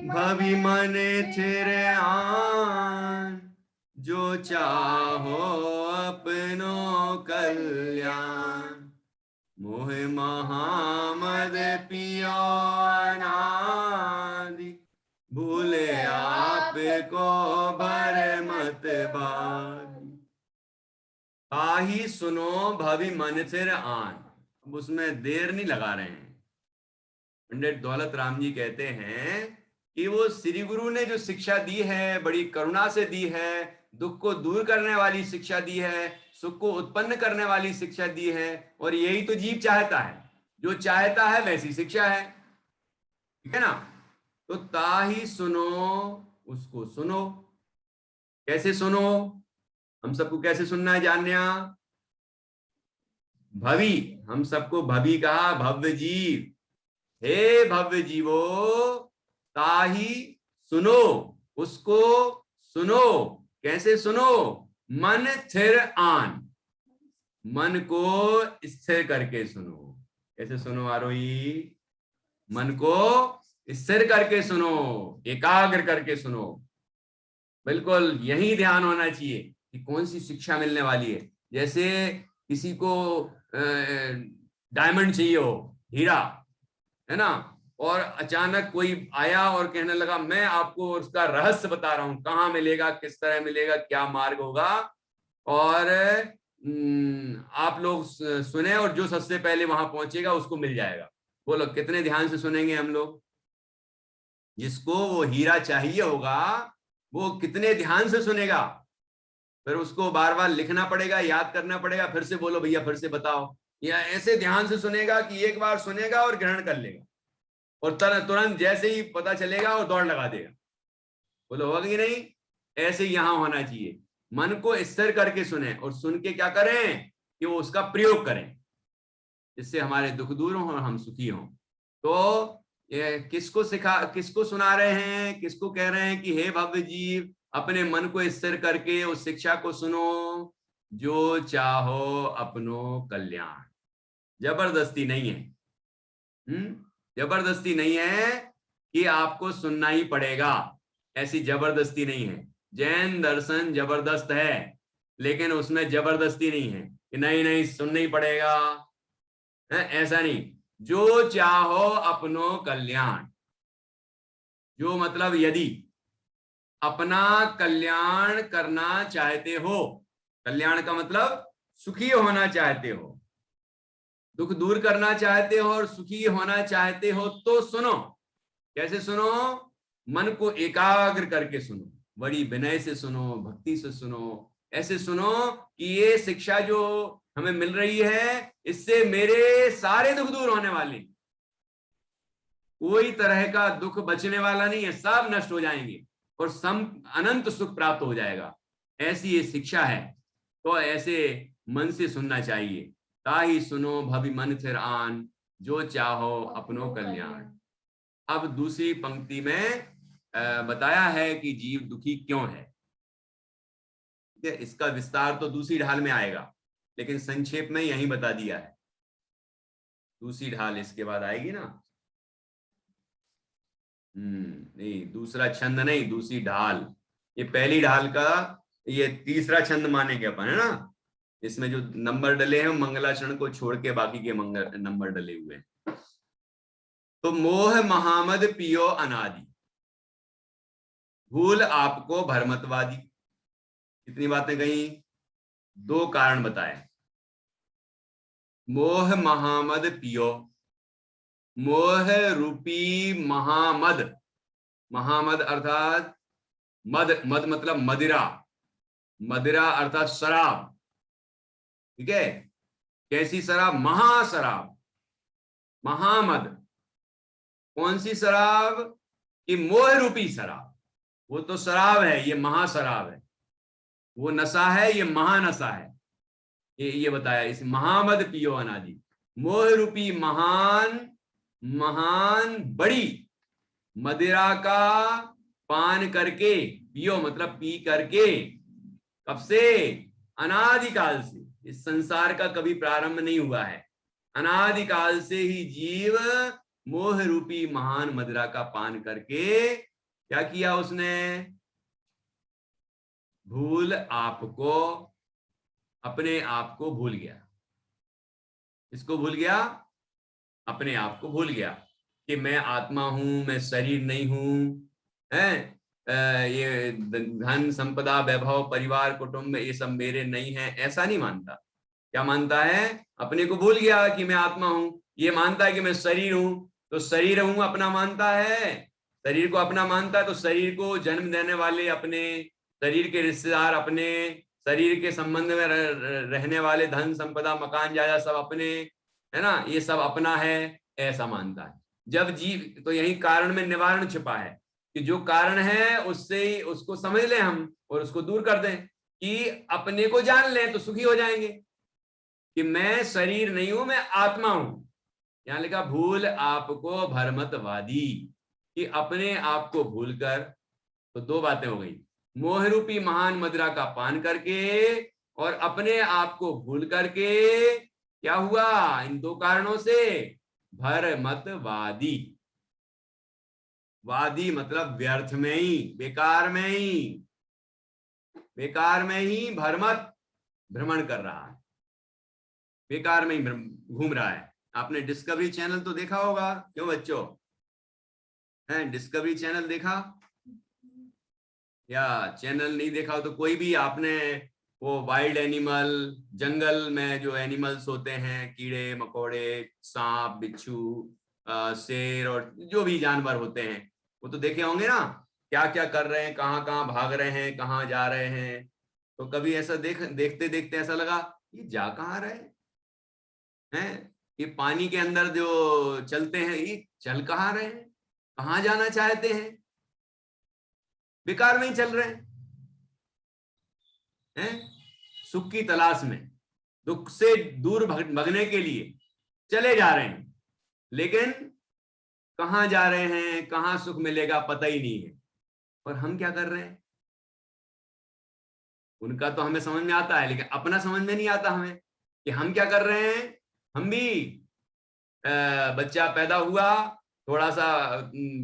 A: भवि मन थिर आन, जो चाहो अपनो कल्याण, मोह महामद पियो अनादि, भूले आप को भर मत बारी। ताहि सुनो भवि मन थिर आन, अब उसमें देर नहीं लगा रहे हैं। पंडित दौलत राम जी कहते हैं कि वो श्री गुरु ने जो शिक्षा दी है, बड़ी करुणा से दी है, दुख को दूर करने वाली शिक्षा दी है, सुख को उत्पन्न करने वाली शिक्षा दी है, और यही तो जीव चाहता है। जो चाहता है वैसी शिक्षा है, ठीक है ना। तो ताहि सुनो, उसको सुनो। कैसे सुनो, हम सबको कैसे सुनना है जानना। भवि, हम सबको भवि कहा, भव्य जीव। हे भव्य जीवो, ताहि सुनो, उसको सुनो। कैसे सुनो, मन थिर आन, मन को स्थिर करके सुनो। कैसे सुनो आरोही, मन को स्थिर करके सुनो, एकाग्र करके सुनो। बिल्कुल यही ध्यान होना चाहिए कि कौन सी शिक्षा मिलने वाली है। जैसे किसी को डायमंड चाहिए हो, हीरा, है ना, और अचानक कोई आया और कहने लगा मैं आपको उसका रहस्य बता रहा हूं, कहाँ मिलेगा, किस तरह मिलेगा, क्या मार्ग होगा, और आप लोग सुने, और जो सबसे पहले वहां पहुंचेगा उसको मिल जाएगा। बोलो कितने ध्यान से सुनेंगे हम लोग। जिसको वो हीरा चाहिए होगा वो कितने ध्यान से सुनेगा, फिर उसको बार बार लिखना पड़ेगा, याद करना पड़ेगा, फिर से बोलो भैया फिर से बताओ, या ऐसे ध्यान से सुनेगा कि एक बार सुनेगा और ग्रहण कर लेगा, और तुरंत जैसे ही पता चलेगा और दौड़ लगा देगा। बोलो होगा कि नहीं। ऐसे यहां होना चाहिए, मन को स्थिर करके सुने, और सुन के क्या करें कि वो उसका प्रयोग करें, जिससे हमारे दुख दूर हों और हम सुखी हों। तो ये किसको सुना रहे हैं, किसको कह रहे हैं कि हे भव्य जीव, अपने मन को स्थिर करके उस शिक्षा को सुनो, जो चाहो अपनो कल्याण। जबरदस्ती नहीं है, जबरदस्ती नहीं है कि आपको सुनना ही पड़ेगा, ऐसी जबरदस्ती नहीं है। जैन दर्शन जबरदस्त है, लेकिन उसमें जबरदस्ती नहीं है कि नहीं नहीं सुनना ही पड़ेगा, ऐसा नहीं। जो चाहो अपनो कल्याण, जो मतलब यदि अपना कल्याण करना चाहते हो, कल्याण का मतलब सुखी होना चाहते हो, दुख दूर करना चाहते हो और सुखी होना चाहते हो, तो सुनो। कैसे सुनो, मन को एकाग्र करके सुनो, बड़ी विनय से सुनो, भक्ति से सुनो। ऐसे सुनो कि ये शिक्षा जो हमें मिल रही है, इससे मेरे सारे दुख दूर होने वाले, कोई तरह का दुख बचने वाला नहीं है, सब नष्ट हो जाएंगे और अनंत सुख प्राप्त हो जाएगा। ऐसी ये शिक्षा है, तो ऐसे मन से सुनना चाहिए। ताहि सुनो भवि मन थिर आन, जो चाहो अपनो कल्याण। अब दूसरी पंक्ति में बताया है कि जीव दुखी क्यों है। इसका विस्तार तो दूसरी ढाल में आएगा, लेकिन संक्षेप में यही बता दिया है। दूसरी ढाल इसके बाद आएगी ना। नहीं, दूसरा छंद नहीं, दूसरी ढाल। ये पहली ढाल का ये तीसरा छंद मानेंगे अपन, है ना। इसमें जो नंबर डले हैं मंगलाचरण को छोड़ के बाकी के नंबर डले हुए हैं। तो मोह महामद पियो अनादि, भूल आपको भरमतवादी। कितनी बातें कही, 2 कारण बताए। मोह महामद पियो, मोह रूपी महामद, महामद अर्थात मद, मद मतलब मदिरा, मदिरा अर्थात शराब, ठीक है। कैसी शराब, महाशराब, महामद। कौन सी शराब, कि मोह रूपी शराब। वो तो शराब है, ये महाशराब है। वो नशा है, ये महानशा है। ये बताया, इस महामद पियो अनादि, मोह रूपी महान महान बड़ी मदिरा का पान करके, पियो मतलब पी करके, कब से, अनादिकाल से। इस संसार का कभी प्रारंभ नहीं हुआ है, अनादिकाल से ही जीव मोह रूपी महान मदिरा का पान करके क्या किया उसने, भूल आपको, अपने आप को भूल गया। इसको भूल गया, अपने आप को भूल गया कि मैं आत्मा हूं, मैं शरीर नहीं हूं, है ये धन संपदा वैभव परिवार कुटुंब ये सब मेरे नहीं है, ऐसा नहीं मानता। क्या मानता है, अपने को भूल गया कि मैं आत्मा हूं। ये मानता है कि मैं शरीर हूं, तो शरीर हूं अपना मानता है, शरीर को अपना मानता है। तो शरीर को जन्म देने वाले अपने, शरीर के रिश्तेदार अपने, शरीर के संबंध में रहने वाले धन संपदा मकान जायदाद सब अपने, है ना, ये सब अपना है, ऐसा मानता है। जब जीव, तो यही कारण में निवारण छिपा है कि जो कारण है उससे उसको समझ लें हम और उसको दूर कर दें, कि अपने को जान लें तो सुखी हो जाएंगे कि मैं शरीर नहीं हूं, मैं आत्मा हूं। यहां लिखा भूल आपको भरमतवादी, कि अपने आप को भूलकर, तो 2 बातें हो गई, मोह रूपी महान मदिरा का पान करके और अपने आप को भूल करके क्या हुआ, इन 2 कारणों से भरमतवादी। वादी मतलब व्यर्थ में ही, बेकार में ही, बेकार में ही भरमत भ्रमण कर रहा है, बेकार में ही घूम रहा है। आपने डिस्कवरी चैनल तो देखा होगा, क्यों बच्चों, है डिस्कवरी चैनल देखा, या चैनल नहीं देखा तो कोई भी आपने वो वाइल्ड एनिमल, जंगल में जो एनिमल्स होते हैं, कीड़े मकोड़े, सांप बिच्छू, शेर और जो भी जानवर होते हैं, वो तो देखे होंगे ना, क्या क्या कर रहे हैं, कहाँ कहाँ भाग रहे हैं, कहाँ जा रहे हैं। तो कभी ऐसा देखते देखते ऐसा लगा ये जा कहाँ रहे हैं, ये पानी के अंदर जो चलते हैं ये चल कहाँ रहे हैं, कहाँ जाना चाहते हैं, बेकार में ही चल रहे हैं, सुख की तलाश में, दुख से दूर भगने के लिए चले जा रहे हैं, लेकिन कहाँ जा रहे हैं, कहाँ सुख मिलेगा पता ही नहीं है। और हम क्या कर रहे हैं, उनका तो हमें समझ में आता है, लेकिन अपना समझ में नहीं आता हमें कि हम क्या कर रहे हैं। हम भी बच्चा पैदा हुआ, थोड़ा सा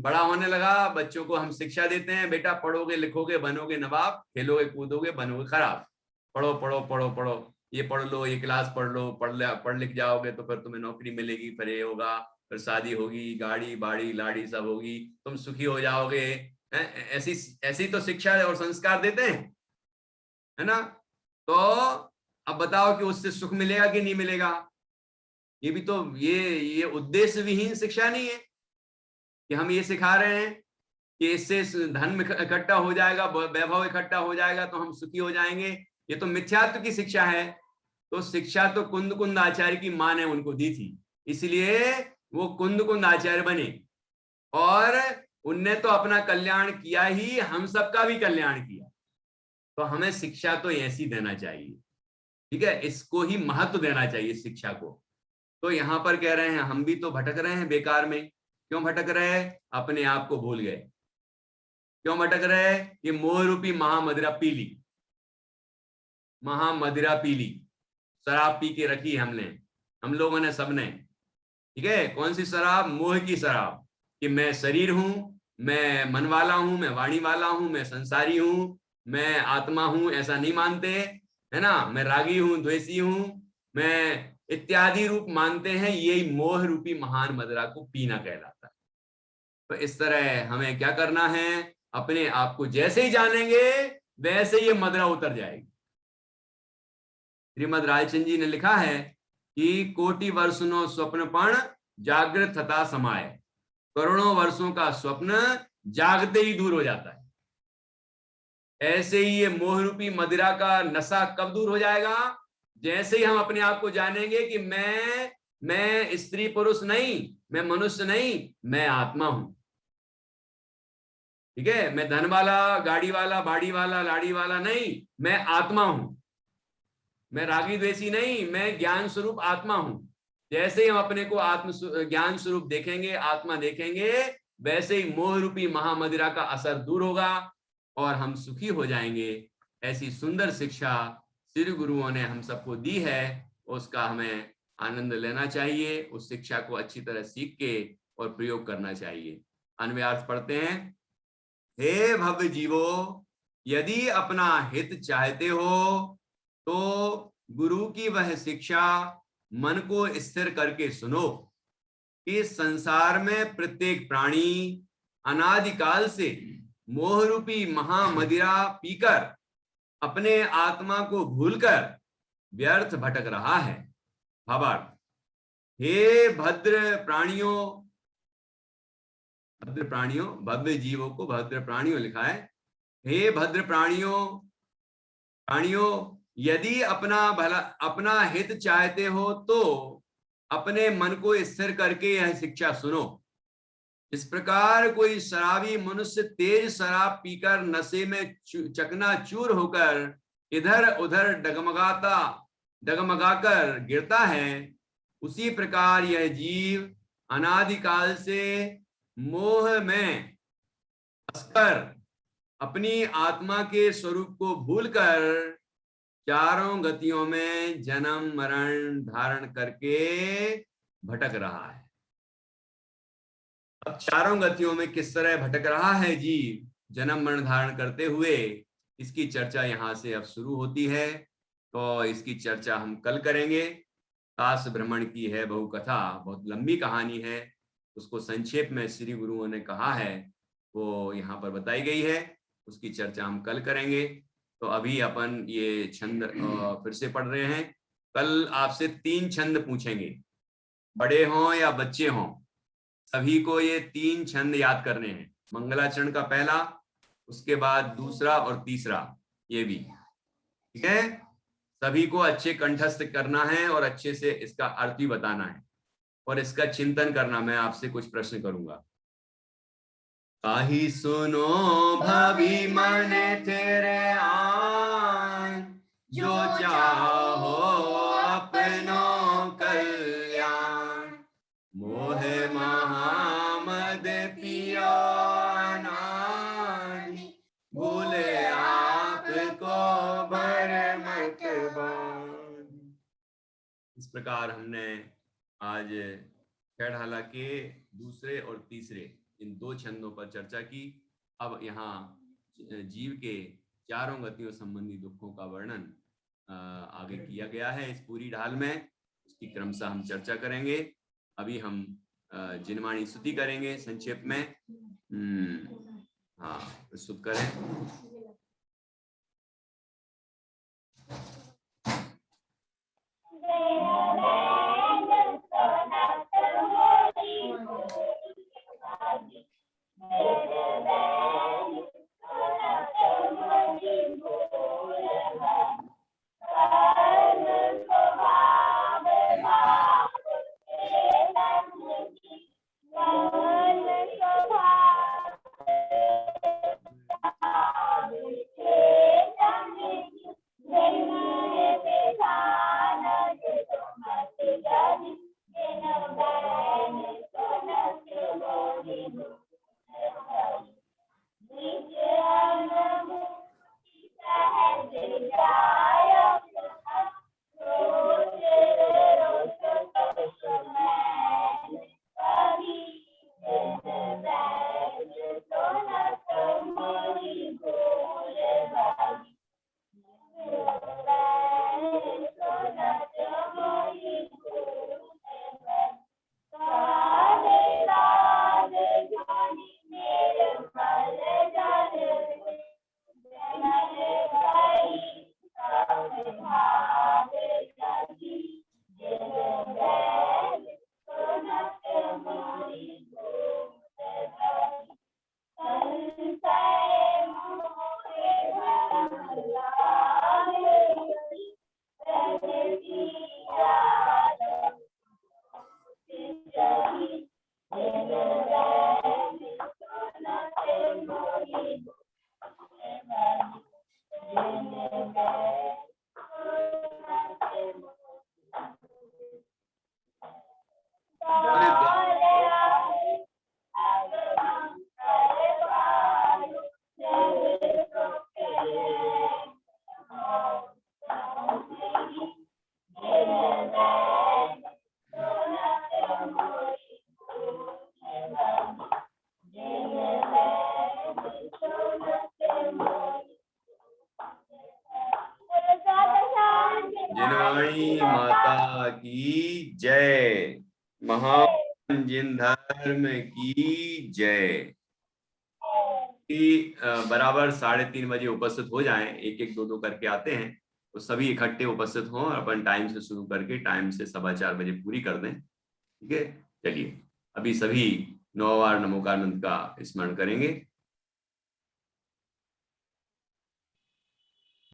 A: बड़ा होने लगा, बच्चों को हम शिक्षा देते हैं, बेटा पढ़ोगे लिखोगे बनोगे नवाब, खेलोगे कूदोगे बनोगे खराब, पढ़ो पढ़ो पढ़ो पढ़ो, ये पढ़ लो, ये क्लास पढ़ लो, पढ़ लिख जाओगे तो फिर तुम्हें नौकरी मिलेगी, फिर ये होगा, फिर शादी होगी, गाड़ी बाड़ी लाड़ी सब होगी, तुम सुखी हो जाओगे। ऐसी तो शिक्षा और संस्कार देते हैं, है ना। तो अब बताओ कि उससे सुख मिलेगा कि नहीं मिलेगा। ये भी तो ये उद्देश्य विहीन शिक्षा नहीं है कि हम ये सिखा रहे हैं कि इससे धन इकट्ठा हो जाएगा, वैभव इकट्ठा हो जाएगा तो हम सुखी हो जाएंगे। ये तो मिथ्यात्व की शिक्षा है। तो शिक्षा तो कुंद आचार्य की मां ने उनको दी थी, इसलिए वो कुंद आचार्य बने और उनने तो अपना कल्याण किया ही, हम सबका भी कल्याण किया। तो हमें शिक्षा तो ऐसी देना चाहिए, ठीक है, इसको ही महत्व देना चाहिए शिक्षा को। तो यहाँ पर कह रहे हैं हम भी तो भटक रहे हैं बेकार में। क्यों भटक रहे हैं, अपने आप को भूल गए। क्यों भटक रहे हैं, ये मोह रूपी महामदिरा पी ली, महामदिरा पी ली, शराब पी के रखी हमने, हम लोगों ने, सबने, ठीक है। कौन सी शराब, मोह की शराब, कि मैं शरीर हूं, मैं मन वाला हूं, मैं वाणी वाला हूं, मैं संसारी हूं, मैं आत्मा हूं, ऐसा नहीं मानते, है ना। मैं रागी हूं, द्वेषी हूं, मैं इत्यादि रूप मानते हैं। यही मोह रूपी महान मदिरा को पीना कहलाता है। तो इस तरह हमें क्या करना है, अपने आप को जैसे ही जानेंगे वैसे ये मदिरा उतर जाएगी। श्रीमद रायचंद जी ने लिखा है कि कोटि वर्षनो स्वप्नपण जागृत तथा समाये, करोड़ों वर्षों का स्वप्न जागते ही दूर हो जाता है। ऐसे ही ये मोह रूपी मदिरा का नशा कब दूर हो जाएगा, जैसे ही हम अपने आप को जानेंगे कि मैं स्त्री पुरुष नहीं, मैं मनुष्य नहीं, मैं आत्मा हूं। ठीक है, मैं धन वाला, गाड़ी वाला, बाड़ी वाला, लाड़ी वाला नहीं, मैं आत्मा हूं। मैं रागी द्वेषी नहीं, मैं ज्ञान स्वरूप आत्मा हूं। जैसे ही हम अपने को आत्म ज्ञान स्वरूप देखेंगे, आत्मा देखेंगे, वैसे ही मोह रूपी महामदिरा का असर दूर होगा और हम सुखी हो जाएंगे। ऐसी सुंदर शिक्षा श्री गुरुओं ने हम सबको दी है, उसका हमें आनंद लेना चाहिए। उस शिक्षा को अच्छी तरह सीख के और प्रयोग करना चाहिए। अन्वय अर्थ पढ़ते हैं। हे भव्य जीवो, यदि अपना हित चाहते हो तो गुरु की वह शिक्षा मन को स्थिर करके सुनो कि संसार में प्रत्येक प्राणी अनादिकाल से मोह रूपी महामदिरा पीकर अपने आत्मा को भूलकर व्यर्थ भटक रहा है। भावार्थ, हे भद्र प्राणियों, भव्य जीवों को भद्र प्राणियों लिखा है। हे भद्र प्राणियों, यदि अपना हित चाहते हो तो अपने मन को स्थिर करके यह शिक्षा सुनो। इस प्रकार कोई शराबी मनुष्य तेज शराब पीकर नशे में चकनाचूर होकर इधर उधर डगमगाकर गिरता है, उसी प्रकार यह जीव अनादिकाल से मोह में फंसकर अपनी आत्मा के स्वरूप को भूलकर चारों गतियों में जन्म मरण धारण करके भटक रहा है। अब चारों गतियों में किस तरह भटक रहा है जीव जन्म मरण धारण करते हुए, इसकी चर्चा यहाँ से अब शुरू होती है। तो इसकी चर्चा हम कल करेंगे। काश भ्रमण की है बहु कथा, बहुत लंबी कहानी है, उसको संक्षेप में श्री गुरुओं ने कहा है, वो यहाँ पर बताई गई है। उसकी चर्चा हम कल करेंगे। तो अभी अपन ये छंद फिर से पढ़ रहे हैं। कल आपसे 3 छंद पूछेंगे, बड़े हों या बच्चे हों, सभी को ये 3 छंद याद करने हैं। मंगलाचरण का पहला, उसके बाद दूसरा और तीसरा, ये भी ठीक है। सभी को अच्छे कंठस्थ करना है और अच्छे से इसका अर्थ भी बताना है और इसका चिंतन करना। मैं आपसे कुछ प्रश्न करूंगा। काहि सुनो भाभी मन तेरे आन, जो चाहो अपनो कल्याण, मोह महामद पियो नानी, भूले आपको भर मत बान। इस प्रकार हमने आज खेड़हाला के दूसरे और तीसरे इन 2 छंदों पर चर्चा की। अब यहाँ जीव के चारों गतियों संबंधी दुखों का वर्णन आगे किया गया है इस पूरी ढाल में। उसकी क्रमशः हम चर्चा करेंगे। अभी हम जिनवाणी स्तुति करेंगे संक्षेप में। हाँ, प्रस्तुत करें। जिनवाणी माता की जय। महान जिन धर्म की जय। कि बराबर 3:30 बजे उपस्थित हो जाएं, एक एक दो दो करके आते हैं तो सभी इकट्ठे उपस्थित हों और अपन टाइम से शुरू करके टाइम से 4:15 बजे पूरी कर दें। ठीक है, चलिए अभी सभी 9 बार नमोकार मंत्र का स्मरण करेंगे।